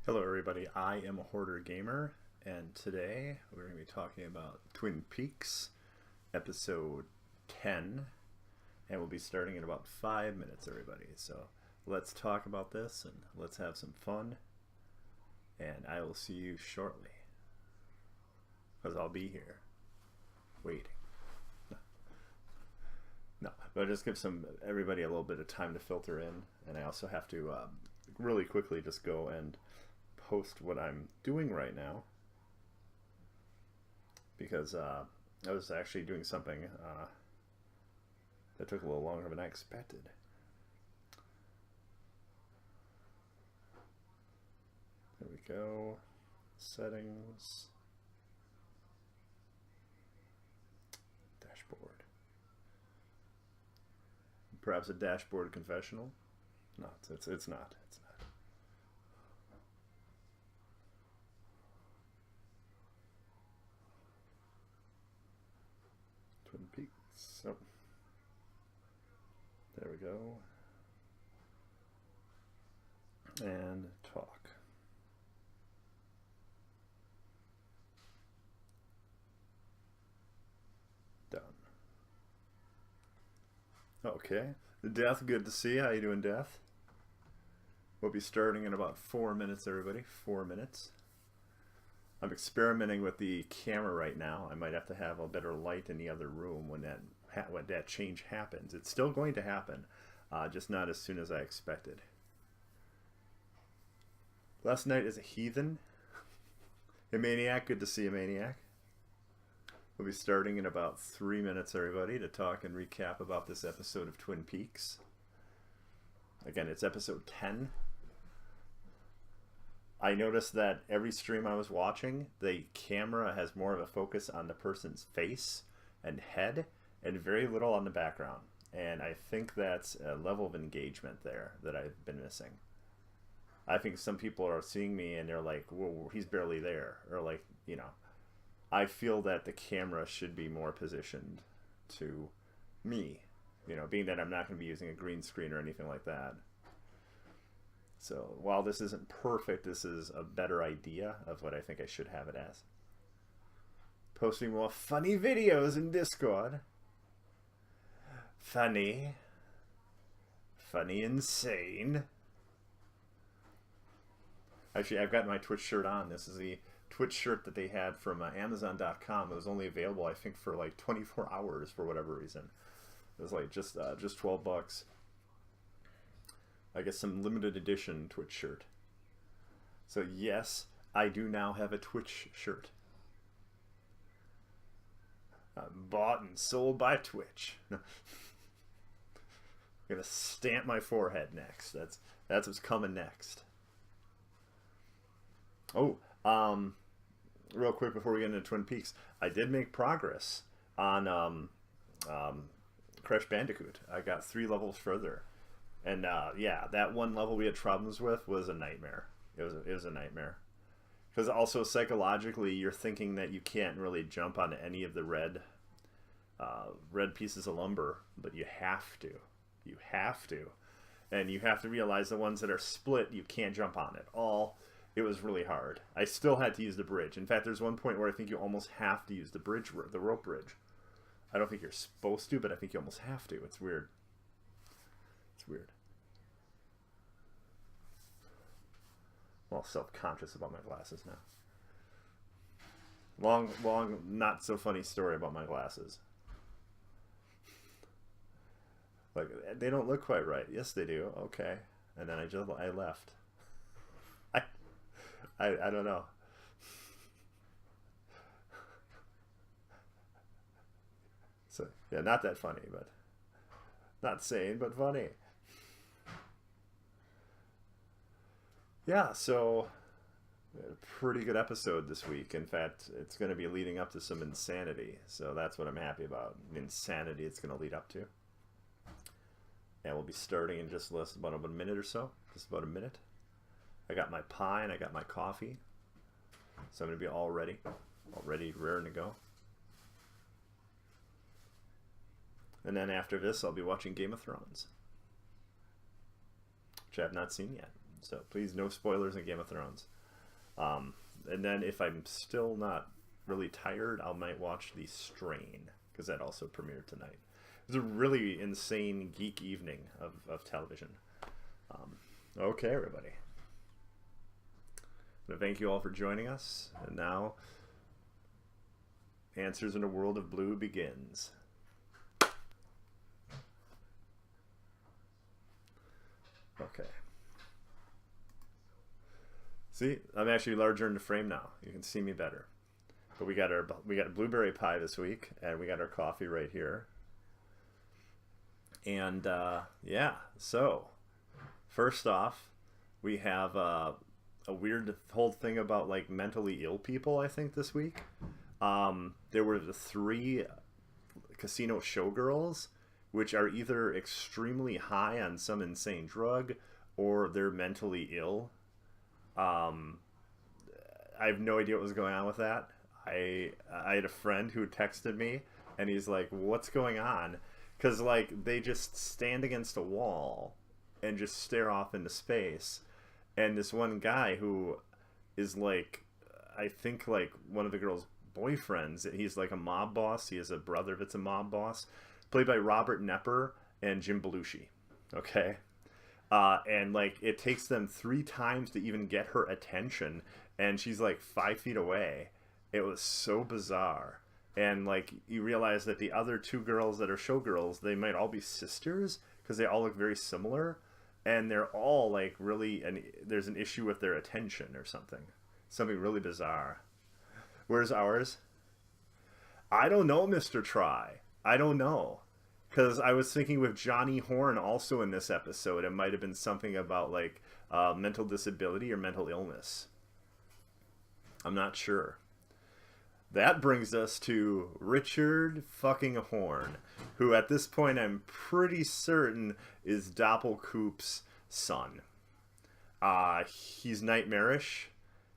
Hello everybody, I am a Hoarder Gamer, and today we're going to be talking about Twin Peaks, episode 10, and we'll be starting in about 5 minutes, everybody. So let's talk about this, and let's have some fun, and I will see you shortly, because I'll be here, waiting. No, but I'll just give everybody a little bit of time to filter in, and I also have to really quickly just go and post what I'm doing right now, because I was actually doing something that took a little longer than I expected. There we go. Settings. Dashboard. Perhaps a dashboard confessional? No, it's not. It's not. Twin Peaks. So there we go. And talk. Done. Okay. Death, good to see you. How you doing, Death? We'll be starting in about 4 minutes, everybody. 4 minutes. I'm experimenting with the camera right now. I might have to have a better light in the other room when that change happens. It's still going to happen, just not as soon as I expected. Last night is a heathen. Hey, Maniac, good to see you, Maniac. We'll be starting in about 3 minutes, everybody, to talk and recap about this episode of Twin Peaks. Again, it's episode 10. I noticed that every stream I was watching, the camera has more of a focus on the person's face and head and very little on the background. And I think that's a level of engagement there that I've been missing. I think some people are seeing me and they're like, whoa, he's barely there. Or like, you know, I feel that the camera should be more positioned to me, you know, being that I'm not going to be using a green screen or anything like that. So while this isn't perfect, this is a better idea of what I think I should have it as. Posting more funny videos in Discord. Funny. Funny insane. Actually, I've got my Twitch shirt on. This is the Twitch shirt that they had from Amazon.com. It was only available, I think, for like 24 hours for whatever reason. It was like just $12. I guess some limited edition Twitch shirt. So yes, I do now have a Twitch shirt. Bought and sold by Twitch. I'm gonna stamp my forehead next. That's what's coming next. Oh, real quick before we get into Twin Peaks, I did make progress on Crash Bandicoot. I got 3 levels further. And yeah, that one level we had problems with was a nightmare. It was a nightmare. Because also psychologically, you're thinking that you can't really jump on any of the red pieces of lumber, but you have to. You have to. And you have to realize the ones that are split, you can't jump on it. It was really hard. I still had to use the bridge. In fact, there's one point where I think you almost have to use the bridge, the rope bridge. I don't think you're supposed to, but I think you almost have to. It's weird. It's weird. Well, self-conscious about my glasses now. Long, not so funny story about my glasses. Like, they don't look quite right. Yes, they do. Okay. And then I left. I don't know. So, yeah, not that funny, but not sane, but funny. Yeah, so a pretty good episode this week. In fact, it's going to be leading up to some insanity. So that's what I'm happy about. The insanity it's going to lead up to. And we'll be starting in just about a minute or so. Just about a minute. I got my pie and I got my coffee. So I'm going to be all ready, raring to go. And then after this, I'll be watching Game of Thrones, which I have not seen yet. So please, no spoilers in Game of Thrones. And then if I'm still not really tired, I might watch The Strain, because that also premiered tonight. It was a really insane geek evening of television. Okay, everybody. So thank you all for joining us. And now, Answers in a World of Blue begins. Okay. See, I'm actually larger in the frame now. You can see me better. But we got blueberry pie this week, and we got our coffee right here. And yeah, so first off, we have a weird whole thing about like mentally ill people. I think this week, there were the 3 casino showgirls, which are either extremely high on some insane drug or they're mentally ill. I have no idea what was going on with that. I had a friend who texted me, and he's like, "What's going on?" Because like they just stand against a wall and just stare off into space. And this one guy who is like, I think like one of the girl's boyfriends. He's like a mob boss. He has a brother that's a mob boss, played by Robert Knepper and Jim Belushi. Okay. And like it takes them 3 times to even get her attention, and she's like 5 feet away. It was so bizarre. And like you realize that the other 2 girls that are showgirls, they might all be sisters because they all look very similar, and they're all like really, and there's an issue with their attention or something really bizarre. Where's ours? I don't know, Mr. Try. I don't know. Because I was thinking with Johnny Horn also in this episode, it might have been something about like mental disability or mental illness. I'm not sure. That brings us to Richard fucking Horn, who at this point I'm pretty certain is Doppelkoop's son. He's nightmarish.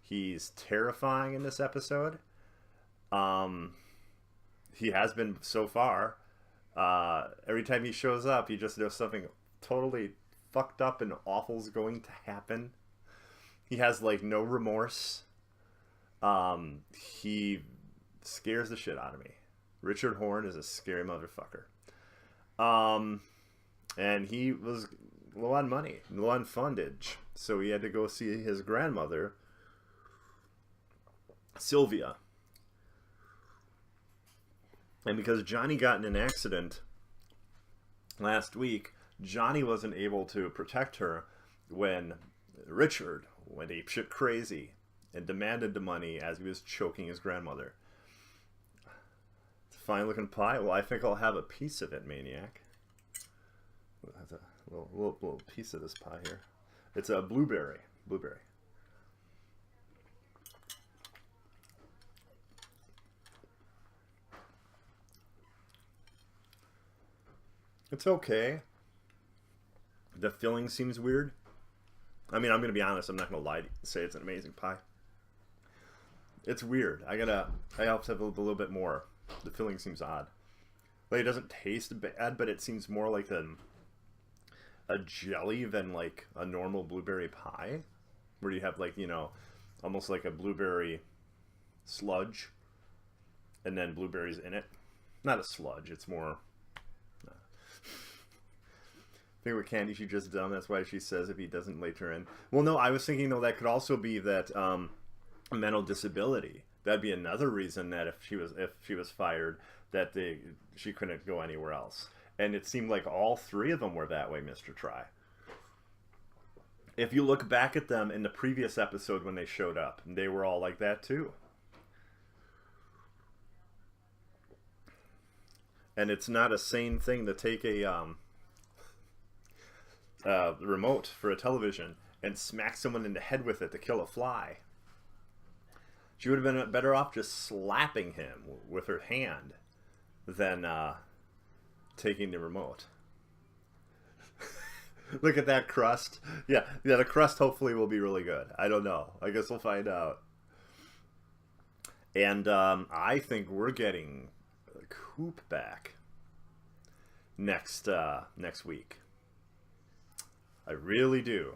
He's terrifying in this episode. He has been so far. Every time he shows up, he just knows something totally fucked up and awful is going to happen. He has like no remorse. He scares the shit out of me. Richard Horn is a scary motherfucker. And he was low on money, low on fundage, so he had to go see his grandmother, Sylvia. And because Johnny got in an accident last week, Johnny wasn't able to protect her when Richard went apeshit crazy and demanded the money as he was choking his grandmother. It's a fine looking pie. Well, I think I'll have a piece of it, maniac. That's a little piece of this pie here. It's a blueberry. Blueberry. It's okay. The filling seems weird. I mean, I'm going to be honest. I'm not going to lie to say it's an amazing pie. It's weird. I have to have a little bit more. The filling seems odd. Like, it doesn't taste bad, but it seems more like a jelly than like a normal blueberry pie, where you have like, you know, almost like a blueberry sludge and then blueberries in it. Not a sludge. It's more... I think with Candy, she's just dumb. That's why she says if he doesn't later in. Well, no, I was thinking though that could also be that mental disability. That'd be another reason that if she was fired, that she couldn't go anywhere else. And it seemed like all 3 of them were that way, Mr. Try. If you look back at them in the previous episode when they showed up, they were all like that too. And it's not a sane thing to take a remote for a television and smack someone in the head with it to kill a fly. She would have been better off just slapping him with her hand than taking the remote. Look at that crust. Yeah, the crust hopefully will be really good. I don't know. I guess we'll find out. And I think we're getting Coop back next week. I really do.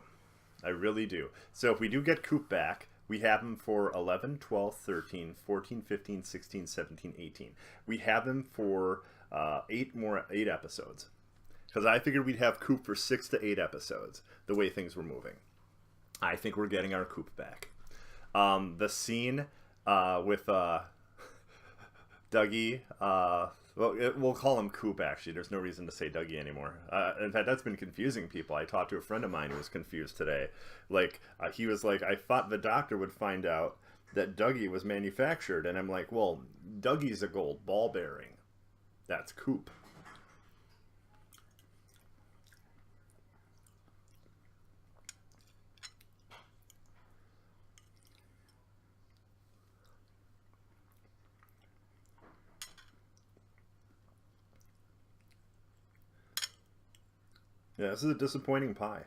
So if we do get Coop back, We have him for 11, 12, 13, 14, 15, 16, 17, 18. We have him for 8 episodes. Because I figured we'd have Coop for 6 to 8 episodes, the way things were moving. I think we're getting our Coop back. The scene with Dougie, we'll call him Coop, actually. There's no reason to say Dougie anymore. In fact, that's been confusing people. I talked to a friend of mine who was confused today. He was like, I thought the doctor would find out that Dougie was manufactured. And I'm like, well, Dougie's a gold ball bearing. That's Coop. Yeah, this is a disappointing pie.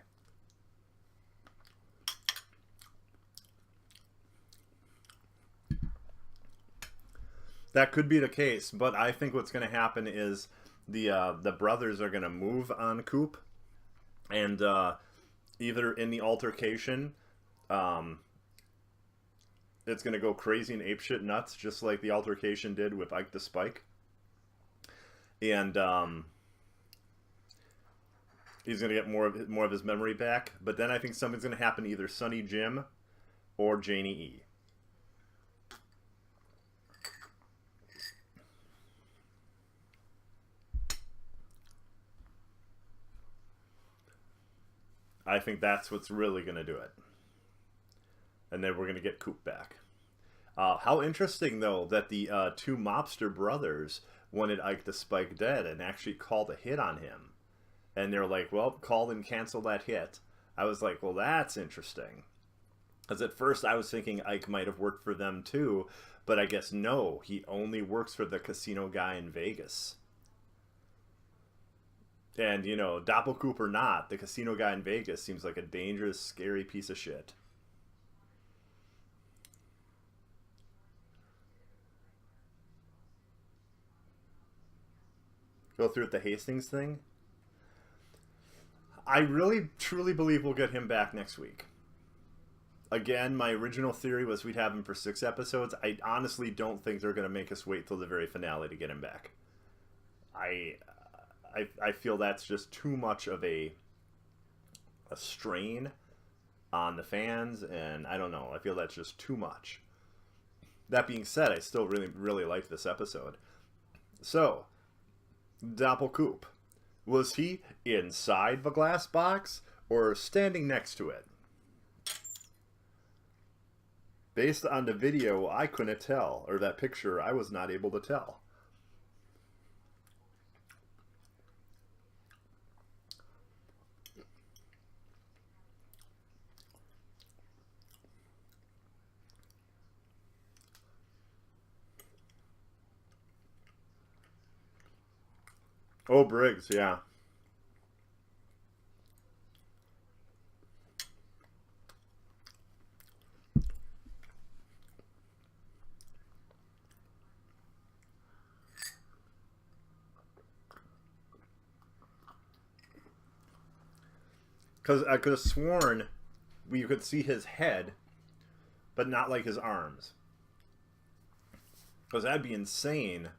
That could be the case, but I think what's going to happen is the brothers are going to move on Coop, and either in the altercation, it's going to go crazy and apeshit nuts, just like the altercation did with Ike the Spike, and he's going to get more of his memory back. But then I think something's going to happen, either Sonny Jim or Janie E. I think that's what's really going to do it. And then we're going to get Coop back. How interesting, though, that the two mobster brothers wanted Ike the Spike dead and actually called a hit on him. And they're like, well, call and cancel that hit. I was like, well, that's interesting. Because at first I was thinking Ike might have worked for them too. But I guess no, he only works for the casino guy in Vegas. And, you know, Doppelkoop or not, the casino guy in Vegas seems like a dangerous, scary piece of shit. Go through with the Hastings thing? I really, truly believe we'll get him back next week. Again, my original theory was we'd have him for 6 episodes. I honestly don't think they're going to make us wait till the very finale to get him back. I feel that's just too much of a strain on the fans, and I don't know. I feel that's just too much. That being said, I still really, really like this episode. So, Doppelkoop. Was he inside the glass box or standing next to it? Based on the video, I couldn't tell, or that picture, I was not able to tell. Oh, Briggs, yeah. Because I could have sworn you could see his head, but not like his arms. Because that'd be insane.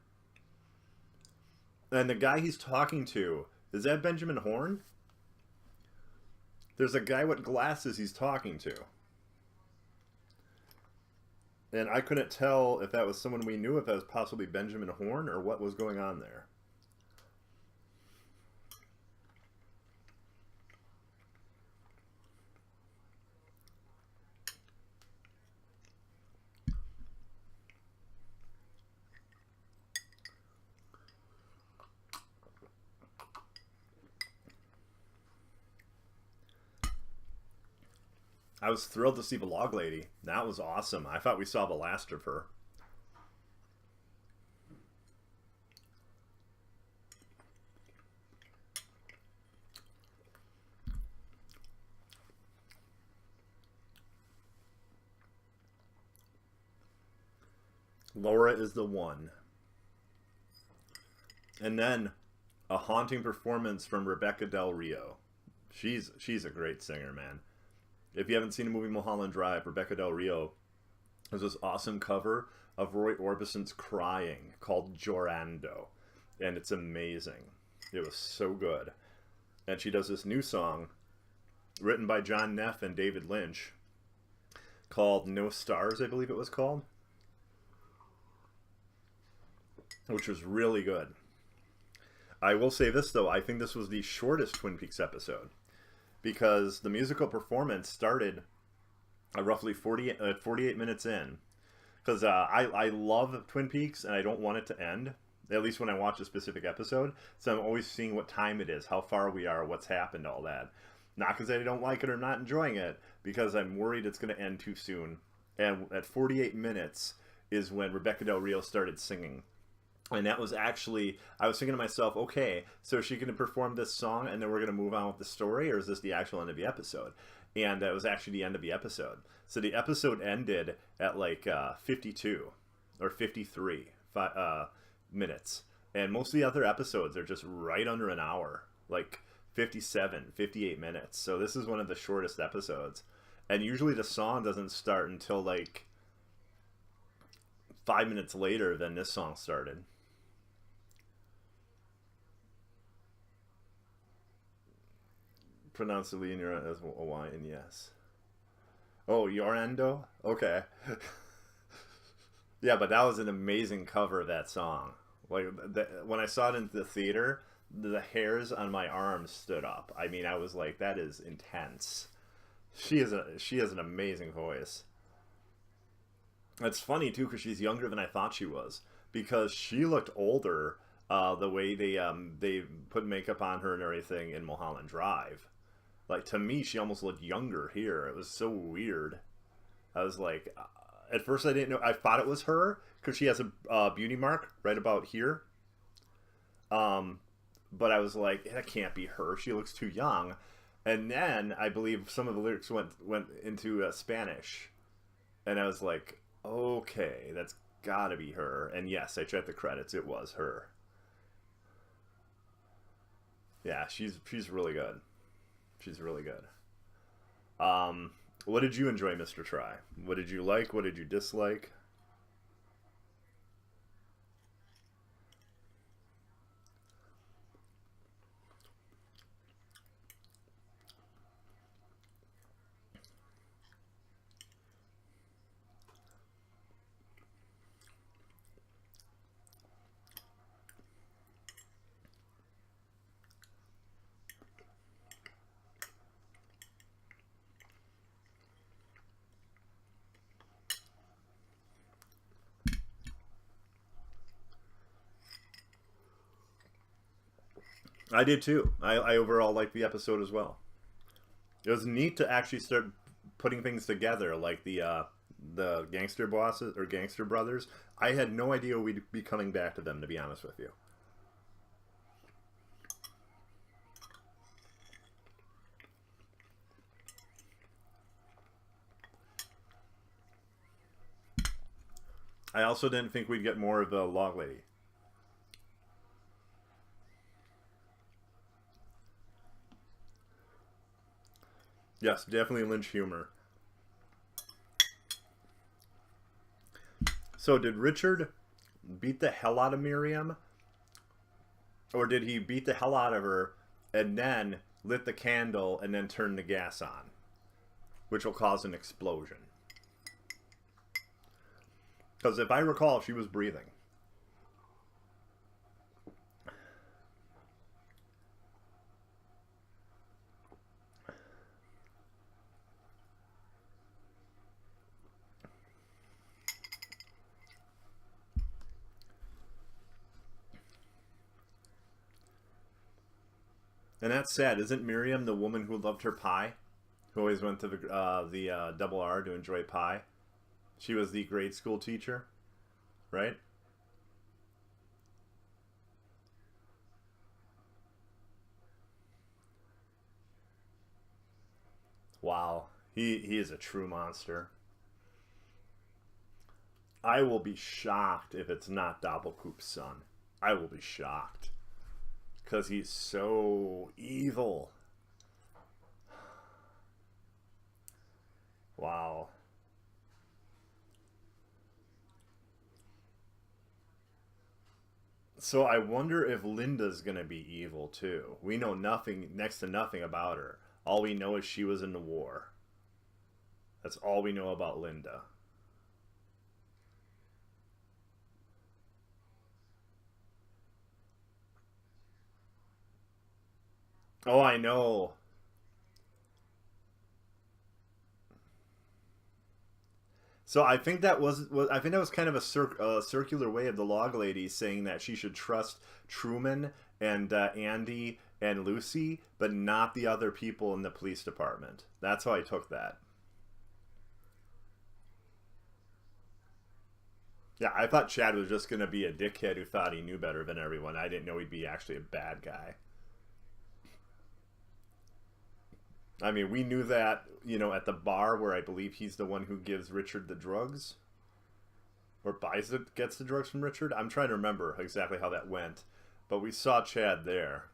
And the guy he's talking to, is that Benjamin Horne? There's a guy with glasses he's talking to. And I couldn't tell if that was someone we knew, if that was possibly Benjamin Horne, or what was going on there. I was thrilled to see the Log Lady. That was awesome. I thought we saw the last of her. Laura is the one. And then a haunting performance from Rebecca Del Rio. She's a great singer, man. If you haven't seen the movie Mulholland Drive, Rebecca Del Rio has this awesome cover of Roy Orbison's Crying called Jorando. And it's amazing. It was so good. And she does this new song written by John Neff and David Lynch called No Stars, I believe it was called, which was really good. I will say this, though. I think this was the shortest Twin Peaks episode because the musical performance started roughly 48 minutes in. Because I love Twin Peaks, and I don't want it to end, at least when I watch a specific episode. So I'm always seeing what time it is, how far we are, what's happened, all that. Not because I don't like it or not enjoying it, because I'm worried it's going to end too soon. And at 48 minutes is when Rebecca Del Rio started singing. And that was actually, I was thinking to myself, okay, so is she going to perform this song and then we're going to move on with the story, or is this the actual end of the episode? And it was actually the end of the episode. So the episode ended at like 52 or 53 minutes. And most of the other episodes are just right under an hour, like 57, 58 minutes. So this is one of the shortest episodes. And usually the song doesn't start until like 5 minutes later than this song started. Pronounce the linear as Hawaiian, yes. Oh, Yorando? Okay. Yeah, but that was an amazing cover of that song. Like, when I saw it in the theater, the hairs on my arms stood up. I mean, I was like, that is intense. She has an amazing voice. It's funny, too, because she's younger than I thought she was. Because she looked older the way they put makeup on her and everything in Mulholland Drive. Like, to me, she almost looked younger here. It was so weird. I was like, at first I didn't know. I thought it was her because she has a beauty mark right about here. But I was like, that can't be her. She looks too young. And then I believe some of the lyrics went into Spanish. And I was like, okay, that's gotta be her. And yes, I checked the credits. It was her. Yeah, she's really good. She's really good. What did you enjoy, Mr. Try? What did you like? What did you dislike? I did too. I overall liked the episode as well. It was neat to actually start putting things together, like the gangster bosses or gangster brothers. I had no idea we'd be coming back to them, to be honest with you. I also didn't think we'd get more of the log lady. Yes, definitely Lynch humor. So did Richard beat the hell out of Miriam? Or did he beat the hell out of her and then lit the candle and then turn the gas on? Which will cause an explosion. Because if I recall, she was breathing. And that's sad. Isn't Miriam the woman who loved her pie? Who always went to the Double R to enjoy pie? She was the grade school teacher, right? Wow. He is a true monster. I will be shocked if it's not Doppelkoop's son. I will be shocked. Because he's so evil. So I wonder if Linda's gonna be evil too. We know nothing, next to nothing about her. All we know is she was in the war. That's all we know about Linda. Oh, I know. So I think that was I think that was kind of a circular way of the log lady saying that she should trust Truman and Andy and Lucy, but not the other people in the police department. That's how I took that. Yeah, I thought Chad was just gonna be a dickhead who thought he knew better than everyone. I didn't know he'd be actually a bad guy. I mean, we knew that, at the bar where I believe he's the one who gives Richard the drugs or gets the drugs from Richard. I'm trying to remember exactly how that went, but we saw Chad there.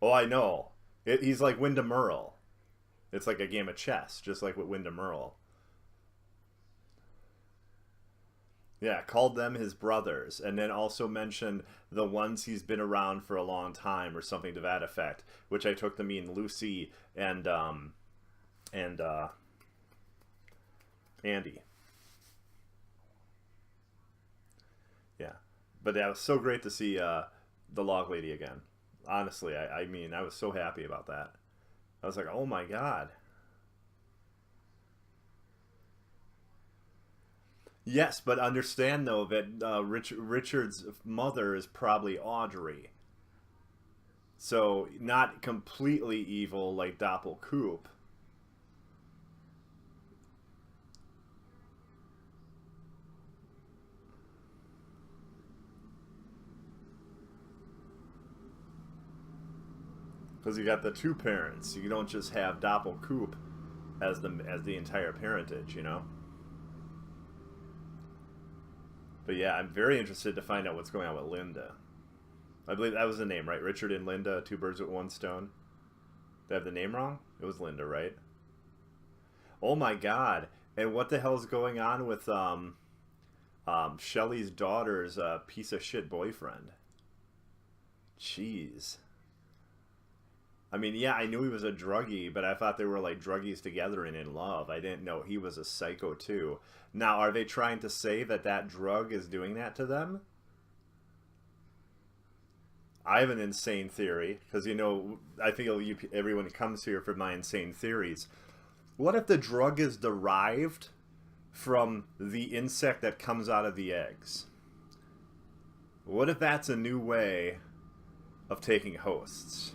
Oh, I know. He's like Wyndham Earl. It's like a game of chess, just like with Wyndham Earl. Yeah, called them his brothers, and then also mentioned the ones he's been around for a long time, or something to that effect, which I took to mean Lucy and Andy. Yeah, but yeah, it was so great to see the log lady again. Honestly, I mean, I was so happy about that. I was like, oh my god. Yes, but understand though that Richard's mother is probably Audrey, so not completely evil like Doppelkoop. Because you got the two parents. You don't just have Doppelkoop as the entire parentage. But yeah, I'm very interested to find out what's going on with Linda. I believe that was the name, right? Richard and Linda, two birds with one stone. Did I have the name wrong? It was Linda, right? Oh my god! And what the hell's going on with Shelly's daughter's piece of shit boyfriend? Jeez. I mean, yeah, I knew he was a druggie, but I thought they were like druggies together and in love. I didn't know he was a psycho too. Now, are they trying to say that that drug is doing that to them? I have an insane theory because I think everyone comes here for my insane theories. What if the drug is derived from the insect that comes out of the eggs? What if that's a new way of taking hosts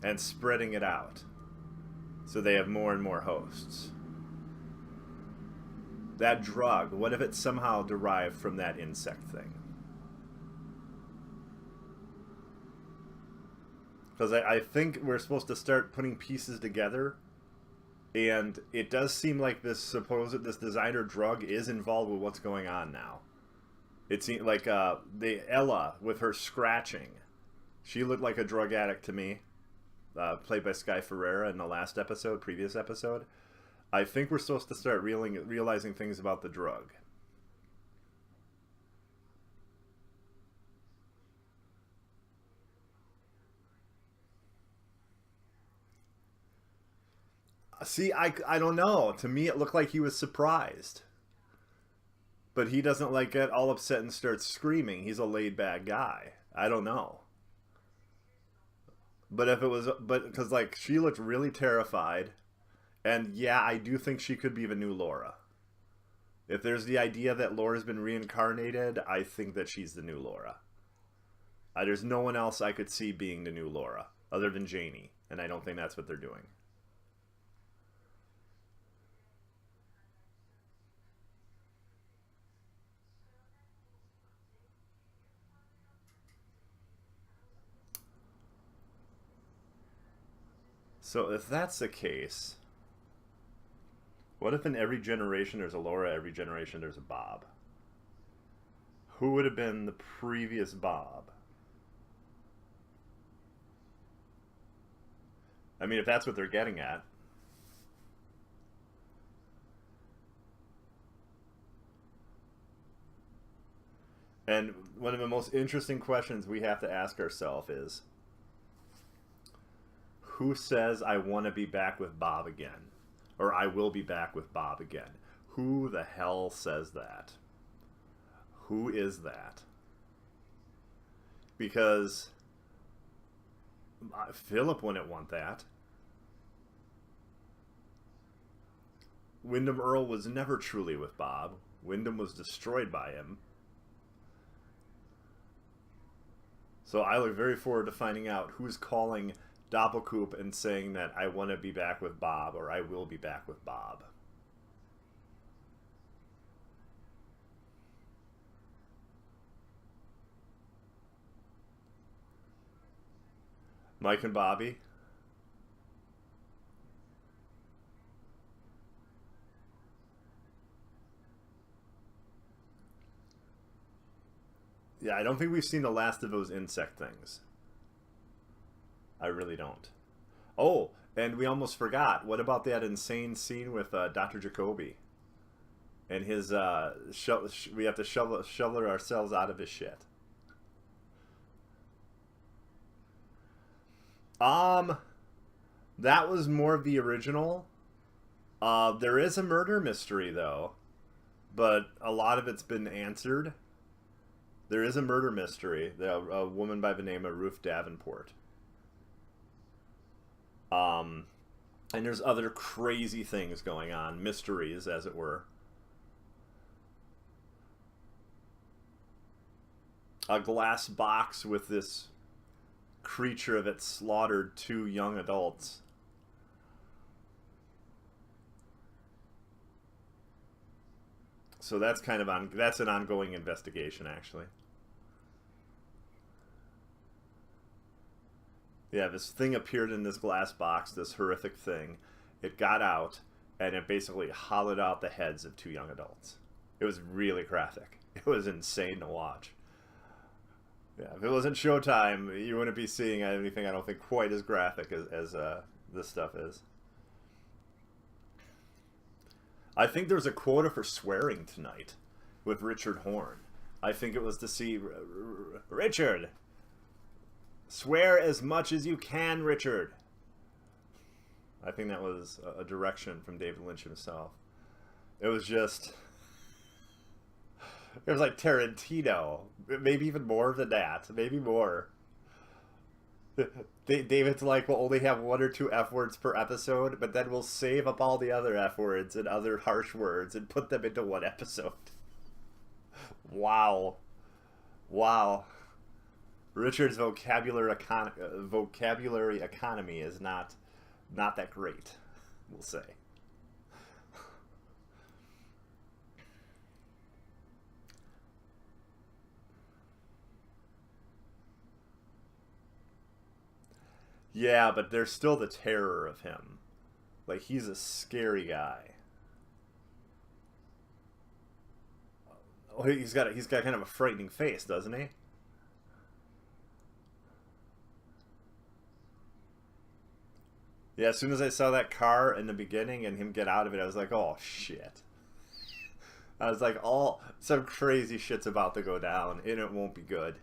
and spreading it out so they have more and more hosts? That drug, what if it's somehow derived from that insect thing? Because I think we're supposed to start putting pieces together, and it does seem like this designer drug is involved with what's going on now. It seemed like the Ella with her scratching, she looked like a drug addict to me, played by Sky Ferreira in the previous episode. I think we're supposed to start realizing things about the drug. See, I don't know. To me, it looked like he was surprised. But he doesn't like get all upset and start screaming. He's a laid back guy. I don't know. But if it was, but because like she looked really terrified, and yeah, I do think she could be the new Laura. If there's the idea that Laura's been reincarnated, I think that she's the new Laura. There's no one else I could see being the new Laura other than Janie, and I don't think that's what they're doing. So if that's the case, what if in every generation there's a Laura, every generation there's a Bob? Who would have been the previous Bob? I mean, if that's what they're getting at. And one of the most interesting questions we have to ask ourselves is, who says I want to be back with Bob again? Or I will be back with Bob again? Who the hell says that? Who is that? Because Philip wouldn't want that. Wyndham Earl was never truly with Bob. Wyndham was destroyed by him. So I look very forward to finding out who's calling Doppelkoop and saying that I want to be back with Bob, or I will be back with Bob. Mike and Bobby. Yeah, I don't think we've seen the last of those insect things. I really don't. Oh, and we almost forgot. What about that insane scene with Dr. Jacoby? And his, we have to shovel ourselves out of his shit. That was more of the original. There is a murder mystery, though. But a lot of it's been answered. There is a murder mystery. A woman by the name of Ruth Davenport. And there's other crazy things going on. Mysteries, as it were. A glass box with this creature that slaughtered 2 young adults. So that's kind of that's an ongoing investigation, actually. Yeah, this thing appeared in this glass box, this horrific thing. It got out, and it basically hollowed out the heads of 2 young adults. It was really graphic. It was insane to watch. Yeah, if it wasn't Showtime, you wouldn't be seeing anything, I don't think, quite as graphic as this stuff is. I think there's a quota for swearing tonight with Richard Horn. I think it was to see Richard, swear as much as you can, Richard. I think that was a direction from David Lynch himself. It was just... It was like Tarantino. Maybe even more than that. Maybe more. David's like, we'll only have 1 or 2 F words per episode, but then we'll save up all the other F words and other harsh words and put them into 1 episode. Wow. Wow. Richard's vocabulary economy is not that great, we'll say. Yeah, but there's still the terror of him. Like, he's a scary guy. Oh, he's got kind of a frightening face, doesn't he? Yeah, as soon as I saw that car in the beginning and him get out of it, I was like, oh, shit. I was like, some crazy shit's about to go down, and it won't be good.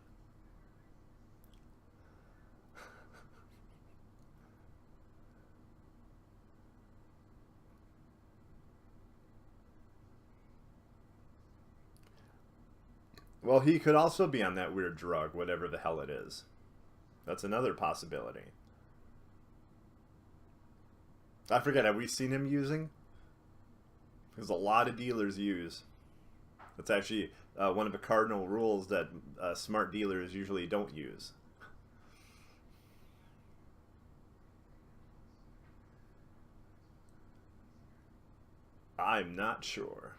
Well, he could also be on that weird drug, whatever the hell it is. That's another possibility. I forget, have we seen him using? Because a lot of dealers use. That's actually one of the cardinal rules that smart dealers usually don't use. I'm not sure.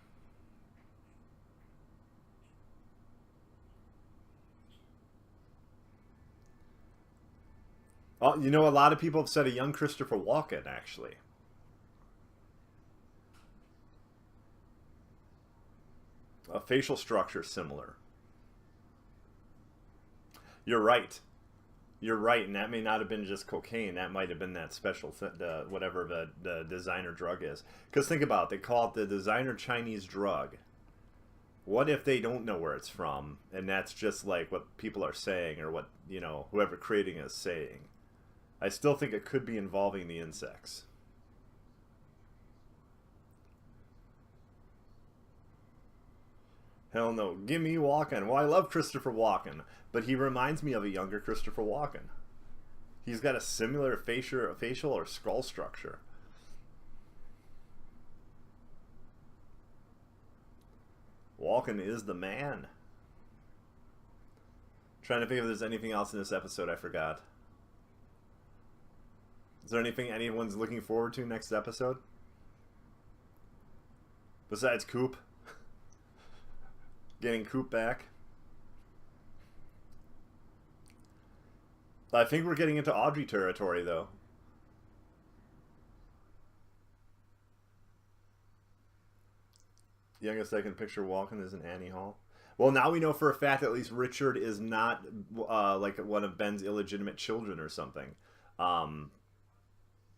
Oh, you know, a lot of people have said a young Christopher Walken, actually. A facial structure similar. You're right. You're right, and that may not have been just cocaine. That might have been that special, whatever the designer drug is. Because think about it, they call it the designer Chinese drug. What if they don't know where it's from, and that's just like what people are saying, or what, whoever creating it is saying? I still think it could be involving the insects. Hell no. Give me Walken. Well, I love Christopher Walken, but he reminds me of a younger Christopher Walken. He's got a similar facial or skull structure. Walken is the man. Trying to think if there's anything else in this episode I forgot. Is there anything anyone's looking forward to next episode? Besides Coop? Getting Coop back? I think we're getting into Audrey territory, though. Youngest I can picture Walken is in Annie Hall. Well, now we know for a fact at least Richard is not like one of Ben's illegitimate children or something.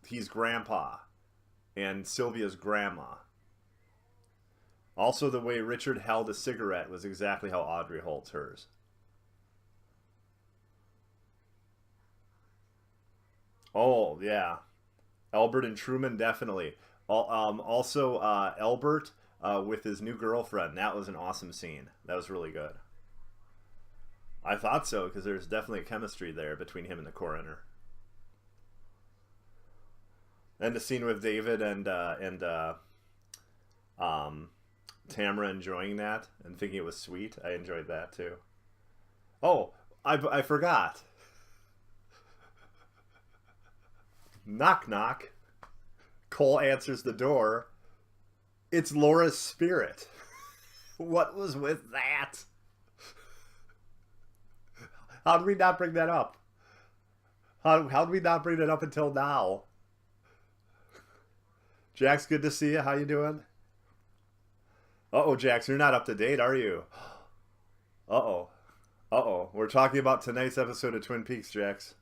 He's grandpa and Sylvia's grandma. Also, the way Richard held a cigarette was exactly how Audrey holds hers. Oh, yeah. Albert and Truman, definitely. Also, Albert with his new girlfriend. That was an awesome scene. That was really good. I thought so, because there's definitely a chemistry there between him and the coroner. And the scene with David and Tamara enjoying that and thinking it was sweet. I enjoyed that too. Oh, I forgot. Knock knock. Cole answers the door. It's Laura's spirit. What was with that? How did we not bring that up? How did we not bring that up until now? Jax, good to see you. How you doing? Uh-oh, Jax, you're not up to date, are you? Uh-oh. Uh-oh. We're talking about tonight's episode of Twin Peaks, Jax.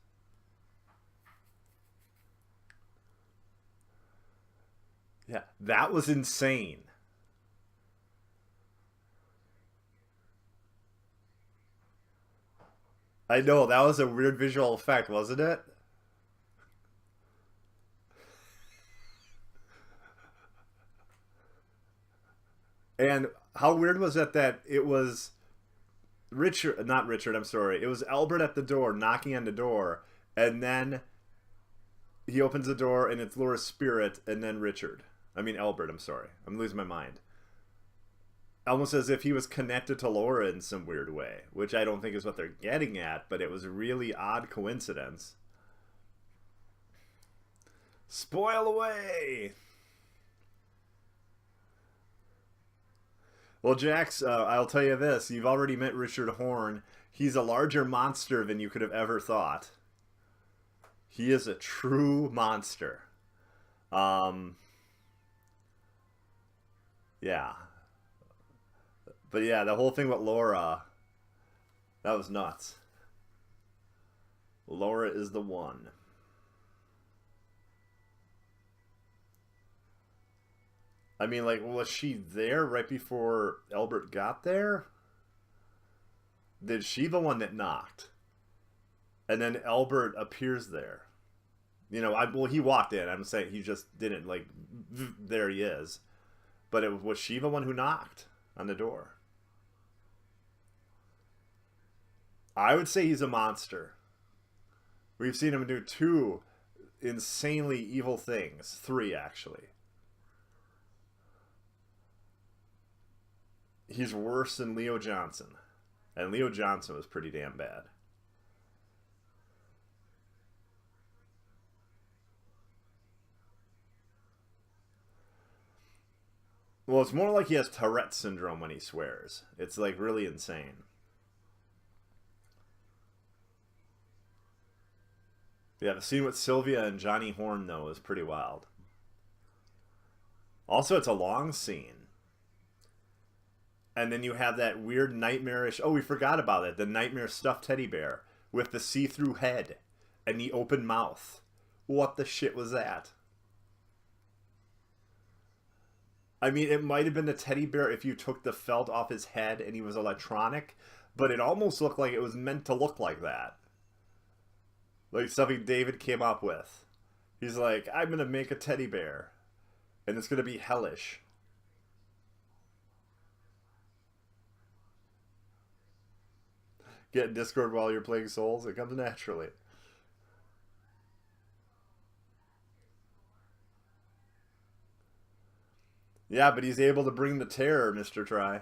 Yeah, that was insane. I know, that was a weird visual effect, wasn't it? And how weird was that it was Richard, not Richard, I'm sorry. It was Albert at the door, knocking on the door, and then he opens the door and it's Laura's spirit, and then Richard. I mean Albert, I'm sorry. I'm losing my mind. Almost as if he was connected to Laura in some weird way, which I don't think is what they're getting at, but it was a really odd coincidence. Spoil away! Well, Jax, I'll tell you this. You've already met Richard Horn. He's a larger monster than you could have ever thought. He is a true monster. Yeah. But yeah, the whole thing with Laura, that was nuts. Laura is the one. I mean, like, was she there right before Albert got there? Did she the one that knocked? And then Albert appears there. Well, he walked in. I'm saying he just didn't, like, there he is. But was she the one who knocked on the door? I would say he's a monster. We've seen him do 2 insanely evil things. 3, actually. He's worse than Leo Johnson. And Leo Johnson was pretty damn bad. Well, it's more like he has Tourette syndrome when he swears. It's like really insane. Yeah, the scene with Sylvia and Johnny Horn, though, is pretty wild. Also, it's a long scene. And then you have that weird nightmarish... Oh, we forgot about it. The nightmare stuffed teddy bear with the see-through head and the open mouth. What the shit was that? I mean, it might have been the teddy bear if you took the felt off his head and he was electronic, but it almost looked like it was meant to look like that. Like something David came up with. He's like, I'm going to make a teddy bear, and it's going to be hellish. Get in Discord while you're playing Souls, it comes naturally. Yeah, but he's able to bring the terror, Mr. Try.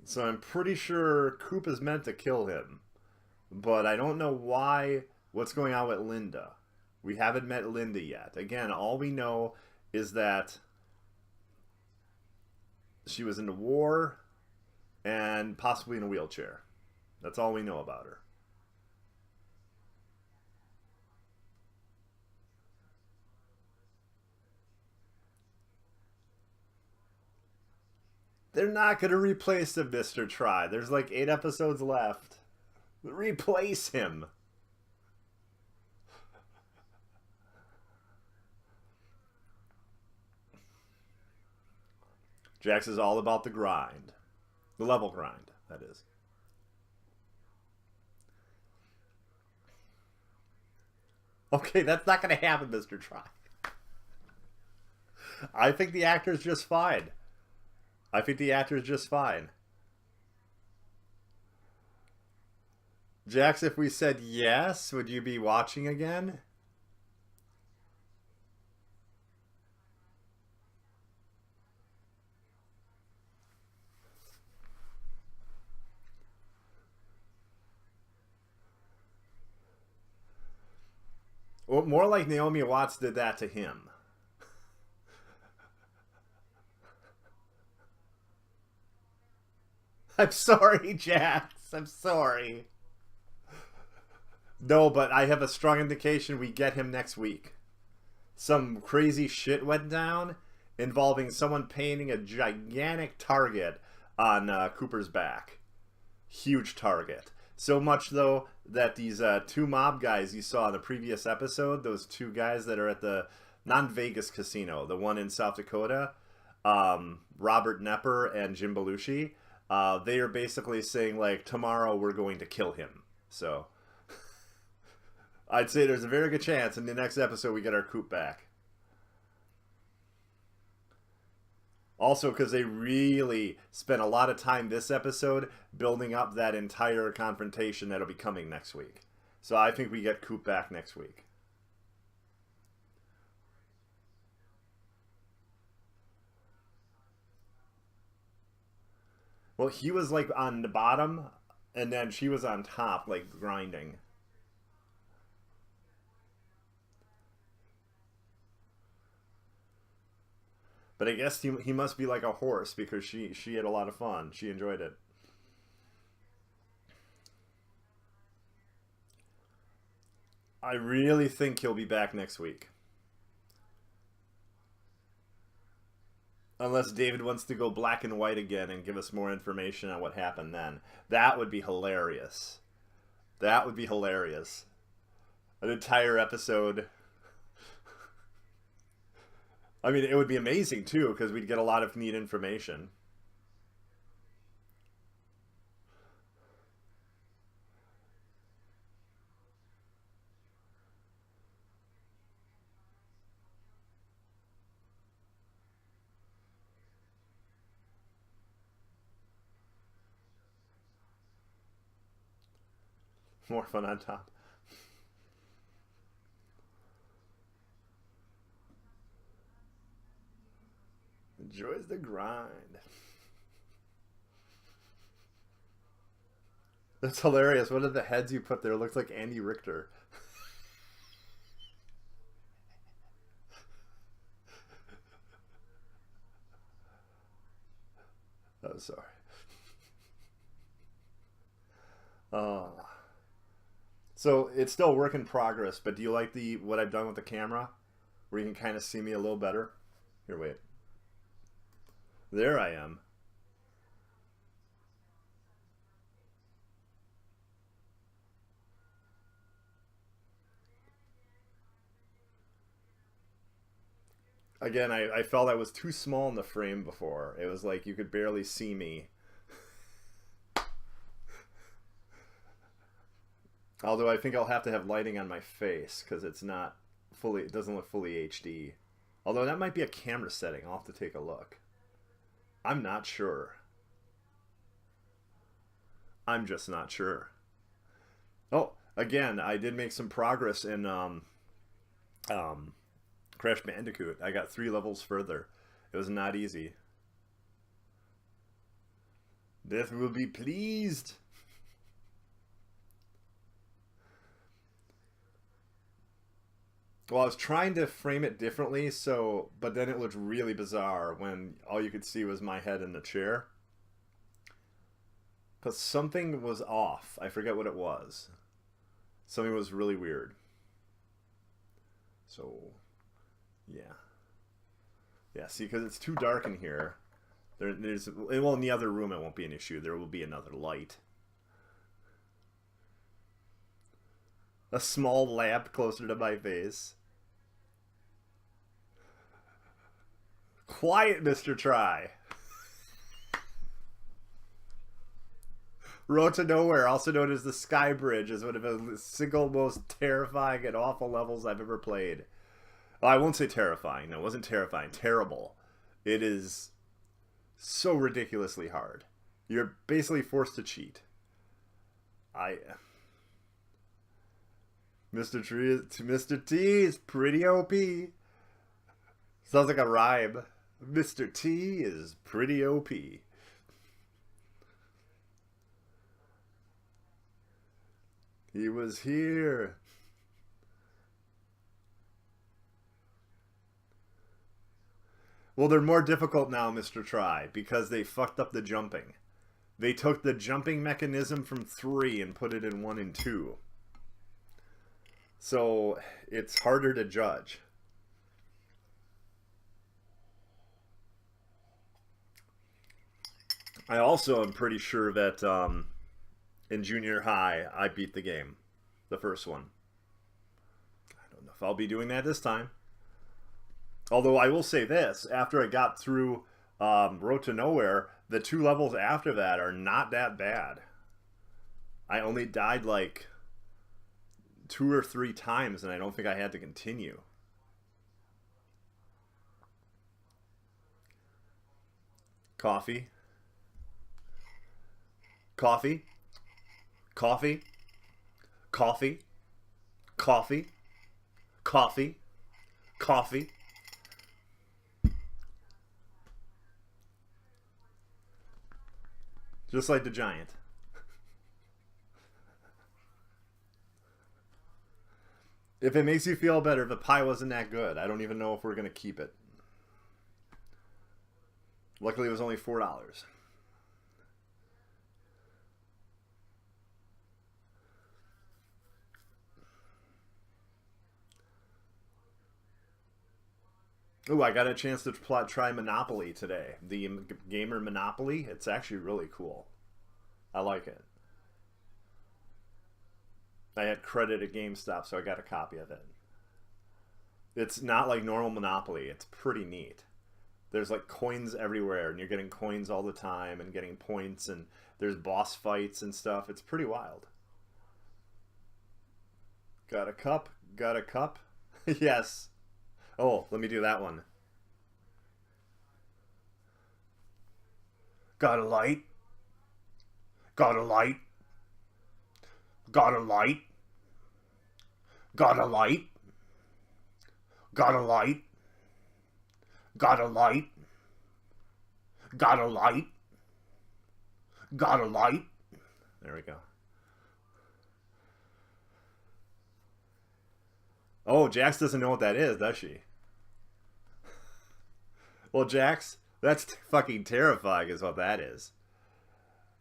So I'm pretty sure Coop is meant to kill him. But I don't know what's going on with Linda. We haven't met Linda yet. Again, all we know is that she was in the war and possibly in a wheelchair. That's all we know about her. They're not going to replace him, Mr. Try. There's like 8 episodes left. Replace him. Jax is all about the grind. The level grind, that is. Okay, that's not going to happen, Mr. Try. I think the actor's just fine. I think the actor's just fine. Jax, if we said yes, would you be watching again? Well, more like Naomi Watts did that to him. I'm sorry, Jax. I'm sorry. No, but I have a strong indication we get him next week. Some crazy shit went down involving someone painting a gigantic target on Cooper's back. Huge target. So much, though, that these 2 mob guys you saw in the previous episode, those 2 guys that are at the non-Vegas casino, the one in South Dakota, Robert Nepper and Jim Belushi, they are basically saying, like, tomorrow we're going to kill him. So I'd say there's a very good chance in the next episode we get our Coop back. Also, because they really spent a lot of time this episode building up that entire confrontation that'll be coming next week. So I think we get Coop back next week. Well, he was like on the bottom, and then she was on top, like grinding. But I guess he must be like a horse because she had a lot of fun. She enjoyed it. I really think he'll be back next week. Unless David wants to go black and white again and give us more information on what happened then. That would be hilarious. That would be hilarious. An entire episode. I mean, it would be amazing too because we'd get a lot of neat information. More fun on top. Enjoys the grind. That's hilarious. One of the heads you put there looks like Andy Richter. Oh, sorry. Uh, so it's still work in progress, but do you like the what I've done with the camera? Where you can kind of see me a little better? Here, wait. There I am. Again, I felt I was too small in the frame before. It was like you could barely see me. Although I think I'll have to have lighting on my face because it's not fully, it doesn't look fully HD. Although that might be a camera setting. I'll have to take a look. I'm not sure. I'm just not sure. Oh, again, I did make some progress in Crash Bandicoot. I got 3 levels further. It was not easy. Death will be pleased. Well, I was trying to frame it differently, so but then it looked really bizarre when all you could see was my head in the chair. Because something was off. I forget what it was. Something was really weird. So, yeah. Yeah, see, because it's too dark in here. There's well, in the other room it won't be an issue. There will be another light. A small lamp closer to my face. Quiet, Mr. Try. Road to Nowhere, also known as the Sky Bridge, is one of the single most terrifying and awful levels I've ever played. Well, I won't say terrifying. No, it wasn't terrifying. Terrible. It is so ridiculously hard. You're basically forced to cheat. Mr. T is pretty OP. Sounds like a rhyme. Mr. T is pretty OP. He was here. Well, they're more difficult now, Mr. Try, because they fucked up the jumping. They took the jumping mechanism from 3 and put it in 1 and 2. So, it's harder to judge. I also am pretty sure that in junior high, I beat the game. The first one. I don't know if I'll be doing that this time. Although I will say this, after I got through Road to Nowhere, the 2 levels after that are not that bad. I only died like 2 or 3 times, and I don't think I had to continue. Coffee. Coffee. Coffee. Coffee. Coffee. Coffee. Coffee. Just like the giant. If it makes you feel better, the pie wasn't that good. I don't even know if we're going to keep it. Luckily, it was only $4. Ooh, I got a chance to try Monopoly today. The gamer Monopoly. It's actually really cool. I like it. I had credit at GameStop, so I got a copy of it. It's not like normal Monopoly. It's pretty neat. There's like coins everywhere, and you're getting coins all the time and getting points, and there's boss fights and stuff. It's pretty wild. Got a cup? Got a cup? Yes. Oh, let me do that one. Got a light? Got a light? Got a light? Got a light? Got a light? Got a light? Got a light? Got a light? There we go. Oh, Jax doesn't know what that is, does she? Well, Jax, that's fucking terrifying is what that is.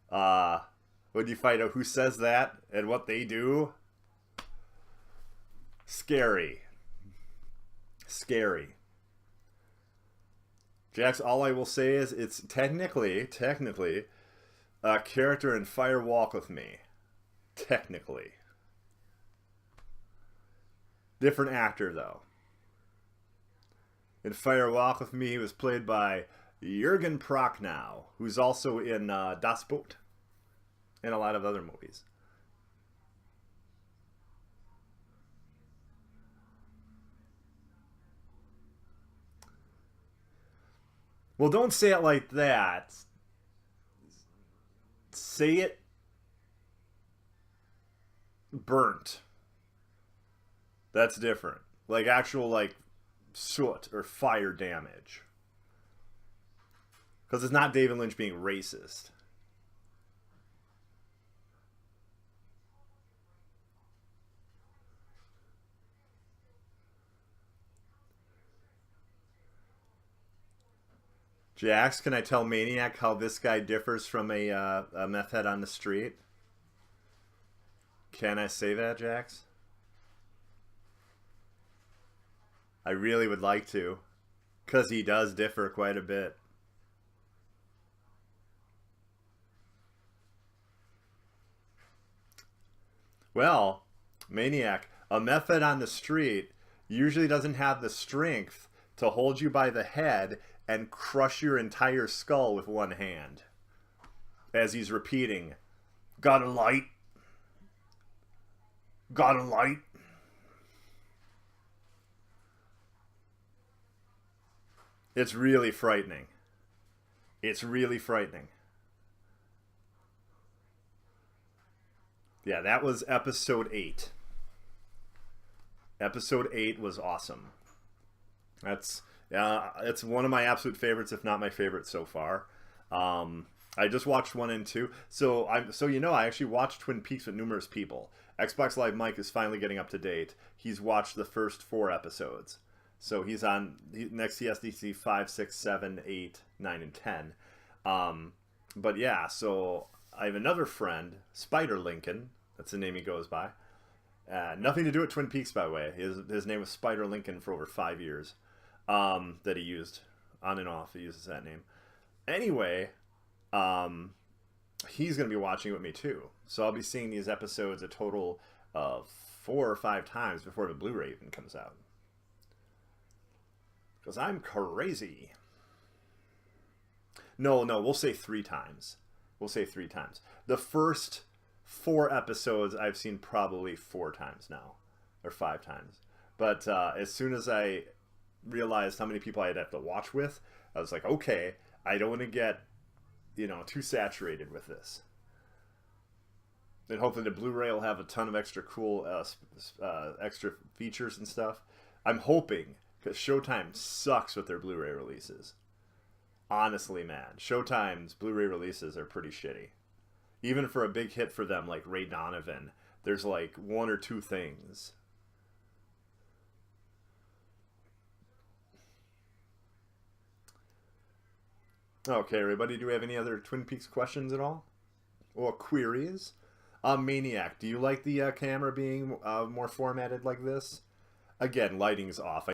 When you find out who says that and what they do, scary. Scary. Jax, all I will say is it's technically a character in Fire Walk with Me. Technically. Different actor, though. In Fire Walk with Me, he was played by Jürgen Prochnow, who's also in Das Boot and a lot of other movies. Well, don't say it like that. Say it burnt. That's different. Like actual like soot or fire damage. Because it's not David Lynch being racist. Jax, can I tell Maniac how this guy differs from a meth head on the street? Can I say that, Jax? I really would like to. Because he does differ quite a bit. Well, Maniac, a meth head on the street usually doesn't have the strength to hold you by the head and crush your entire skull with one hand. As he's repeating, got a light? Got a light? It's really frightening. It's really frightening. Yeah, that was episode 8. Episode 8 was awesome. That's it's one of my absolute favorites, if not my favorite so far. I just watched 1 and 2, so I actually watched Twin Peaks with numerous people. Xbox Live Mike is finally getting up to date. He's watched the first 4 episodes, so he's on next. He has to see 5, 6, 7, 8, 9, and 10. But yeah, so I have another friend, Spider Lincoln. That's the name he goes by. Nothing to do with Twin Peaks, by the way. His name was Spider Lincoln for over 5 years. That he used on and off. He uses that name. Anyway, he's going to be watching it with me too. So I'll be seeing these episodes a total of 4 or 5 times before the Blu-ray even comes out. Because I'm crazy. No, we'll say 3 times. We'll say 3 times. The first 4 episodes I've seen probably 4 times now. Or 5 times. But as soon as I realized how many people I'd have to watch with, I was like, okay, I don't want to get, too saturated with this. And hopefully the Blu-ray will have a ton of extra cool, extra features and stuff. I'm hoping, because Showtime sucks with their Blu-ray releases. Honestly, man, Showtime's Blu-ray releases are pretty shitty. Even for a big hit for them, like Ray Donovan, there's like 1 or 2 things. Okay, everybody, do we have any other Twin Peaks questions at all? Or queries? Maniac, do you like the camera being more formatted like this? Again, lighting's off.